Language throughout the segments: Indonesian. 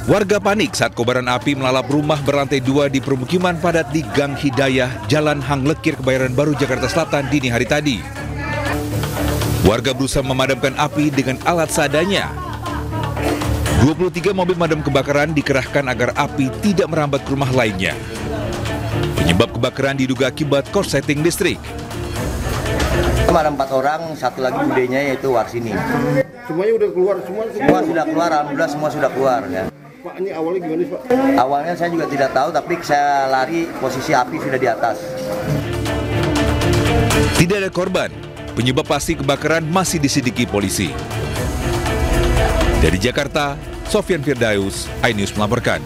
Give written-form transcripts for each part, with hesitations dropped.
Warga panik saat kobaran api melalap rumah berlantai 2 di permukiman padat di Gang Hidayah, Jalan Hang Lekir, Kebayoran Baru, Jakarta Selatan dini hari tadi. Warga berusaha memadamkan api dengan alat seadanya. 23 mobil pemadam kebakaran dikerahkan agar api tidak merambat ke rumah lainnya. Penyebab kebakaran diduga akibat korsleting listrik. Ada 4 orang, satu lagi budenya yaitu Warsini. Semuanya udah keluar semua? Semua sudah keluar, alhamdulillah semua sudah keluar ya. Pak, ini awalnya gimana Pak? Awalnya saya juga tidak tahu, tapi saya lari posisi api sudah di atas. Tidak ada korban. Penyebab pasti kebakaran masih diselidiki polisi. Dari Jakarta, Sofyan Firdaus, iNews melaporkan.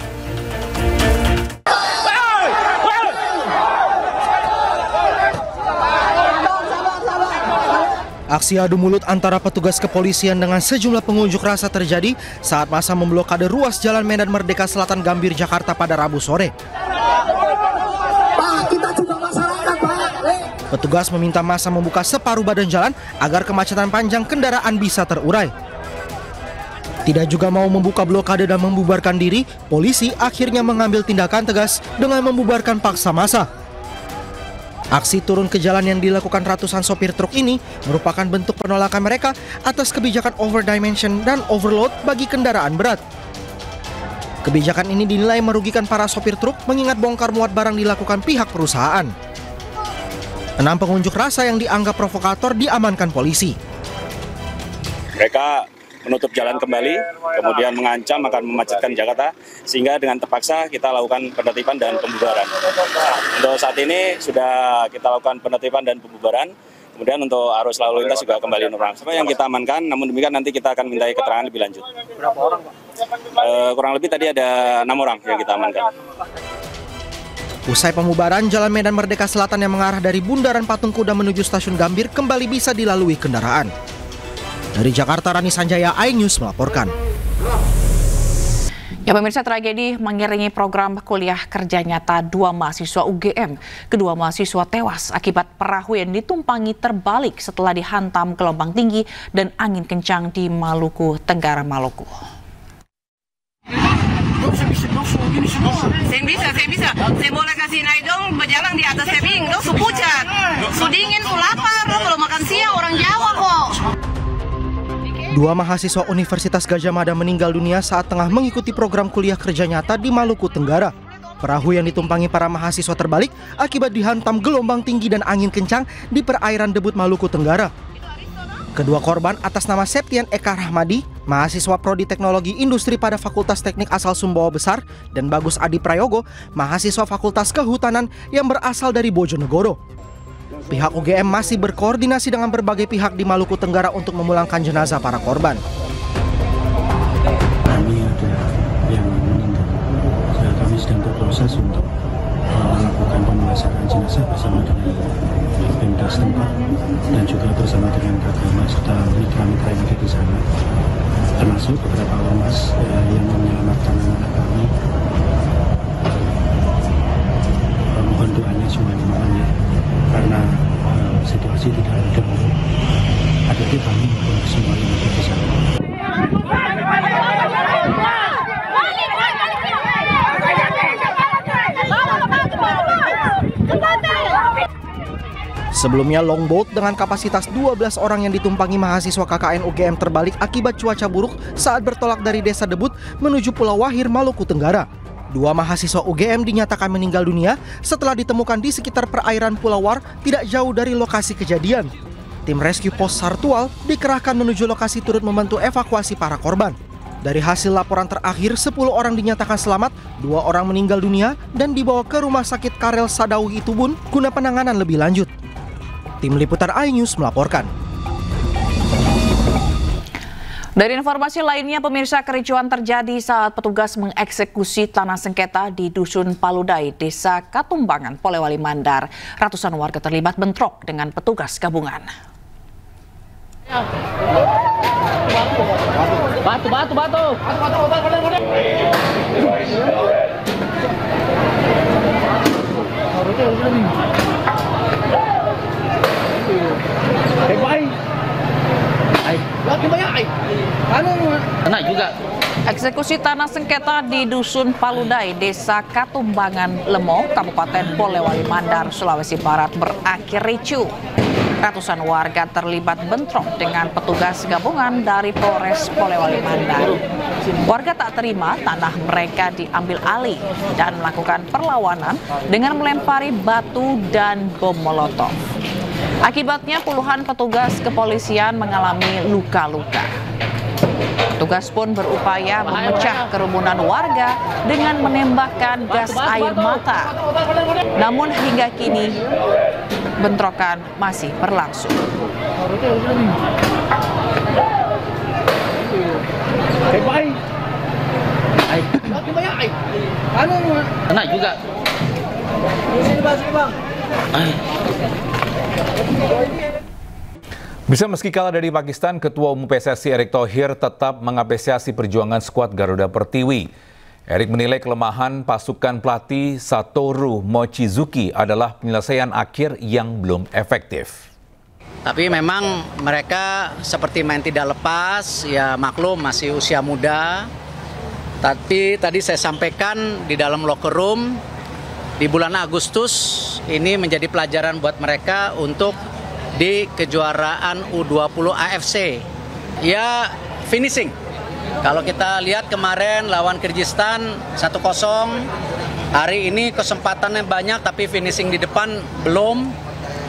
Aksi adu mulut antara petugas kepolisian dengan sejumlah pengunjuk rasa terjadi saat massa memblokade ruas Jalan Medan Merdeka Selatan Gambir, Jakarta pada Rabu sore. Petugas meminta massa membuka separuh badan jalan agar kemacetan panjang kendaraan bisa terurai. Tidak juga mau membuka blokade dan membubarkan diri, polisi akhirnya mengambil tindakan tegas dengan membubarkan paksa massa. Aksi turun ke jalan yang dilakukan ratusan sopir truk ini merupakan bentuk penolakan mereka atas kebijakan overdimension dan overload bagi kendaraan berat. Kebijakan ini dinilai merugikan para sopir truk mengingat bongkar muat barang dilakukan pihak perusahaan. 6 pengunjuk rasa yang dianggap provokator diamankan polisi. Mereka menutup jalan kembali, kemudian mengancam akan memacetkan Jakarta, sehingga dengan terpaksa kita lakukan penertiban dan pembubaran. Untuk saat ini sudah kita lakukan penertiban dan pembubaran, kemudian untuk arus lalu lintas juga kembali normal. Sampai yang kita amankan, namun demikian nanti kita akan minta keterangan lebih lanjut. Berapa orang Pak? Kurang lebih tadi ada 6 orang yang kita amankan. Usai pembubaran, Jalan Medan Merdeka Selatan yang mengarah dari Bundaran Patung Kuda menuju Stasiun Gambir kembali bisa dilalui kendaraan. Dari Jakarta, Rani Sanjaya, iNews melaporkan. Ya pemirsa, tragedi mengiringi program kuliah kerja nyata 2 mahasiswa UGM. Kedua mahasiswa tewas akibat perahu yang ditumpangi terbalik setelah dihantam gelombang tinggi dan angin kencang di Maluku Tenggara, Maluku. Saya bisa. Saya boleh kasih naik dong, berjalan di atas tebing, dong, pucat. Su dingin, su lapar, dong, kalau makan siang orang Jawa kok. 2 mahasiswa Universitas Gadjah Mada meninggal dunia saat tengah mengikuti program kuliah kerja nyata di Maluku Tenggara. Perahu yang ditumpangi para mahasiswa terbalik akibat dihantam gelombang tinggi dan angin kencang di perairan Debut, Maluku Tenggara. Kedua korban atas nama Septian Eka Rahmadi, mahasiswa Prodi Teknologi Industri pada Fakultas Teknik asal Sumbawa Besar, dan Bagus Adi Prayogo, mahasiswa Fakultas Kehutanan yang berasal dari Bojonegoro. Pihak UGM masih berkoordinasi dengan berbagai pihak di Maluku Tenggara untuk memulangkan jenazah para korban. Kami ada yang meninggal. Kami sedang berproses untuk melakukan pemulasaran jenazah bersama dengan Pemda setempat dan juga bersama dengan Kagama serta mitra-mitra yang ada di sana. Termasuk beberapa ormas yang menyelamatkan anak kami. Mohon doanya semuanya karena situasi tidak ada di kami untuk semua yang ada di sana. Sebelumnya longboat dengan kapasitas 12 orang yang ditumpangi mahasiswa KKN UGM terbalik akibat cuaca buruk saat bertolak dari Desa Debut menuju Pulau Wahir, Maluku Tenggara. 2 mahasiswa UGM dinyatakan meninggal dunia setelah ditemukan di sekitar perairan Pulau War tidak jauh dari lokasi kejadian. Tim Rescue Pos Sartual dikerahkan menuju lokasi turut membantu evakuasi para korban. Dari hasil laporan terakhir, 10 orang dinyatakan selamat, 2 orang meninggal dunia dan dibawa ke Rumah Sakit Karel Sadawi Itubun guna penanganan lebih lanjut. Tim Liputan iNews melaporkan. Dari informasi lainnya, pemirsa, kericuan terjadi saat petugas mengeksekusi tanah sengketa di Dusun Paludai, Desa Katumbangan, Polewali Mandar. Ratusan warga terlibat bentrok dengan petugas gabungan. Batu. Kena juga. Eksekusi tanah sengketa di Dusun Paludai, Desa Katumbangan Lemo, Kabupaten Polewali Mandar, Sulawesi Barat berakhir ricuh. Ratusan warga terlibat bentrok dengan petugas gabungan dari Polres Polewali Mandar. Warga tak terima tanah mereka diambil alih dan melakukan perlawanan dengan melempari batu dan bom molotov. Akibatnya puluhan petugas kepolisian mengalami luka-luka. Petugas pun berupaya memecah kerumunan warga dengan menembakkan gas air mata. Namun hingga kini bentrokan masih berlangsung. Kena juga. Bisa meski kalah dari Pakistan, Ketua Umum PSSI Erick Thohir tetap mengapresiasi perjuangan skuad Garuda Pertiwi. Erick menilai kelemahan pasukan pelatih Satoru Mochizuki adalah penyelesaian akhir yang belum efektif. Tapi memang mereka seperti main tidak lepas, ya maklum masih usia muda. Tapi tadi saya sampaikan di dalam locker room, di bulan Agustus ini menjadi pelajaran buat mereka untuk di kejuaraan U20 AFC. Ya finishing. Kalau kita lihat kemarin lawan Kyrgyzstan 1-0, hari ini kesempatannya banyak tapi finishing di depan belum.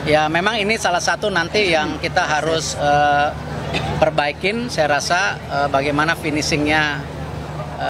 Ya memang ini salah satu nanti yang kita harus perbaikin, saya rasa bagaimana finishingnya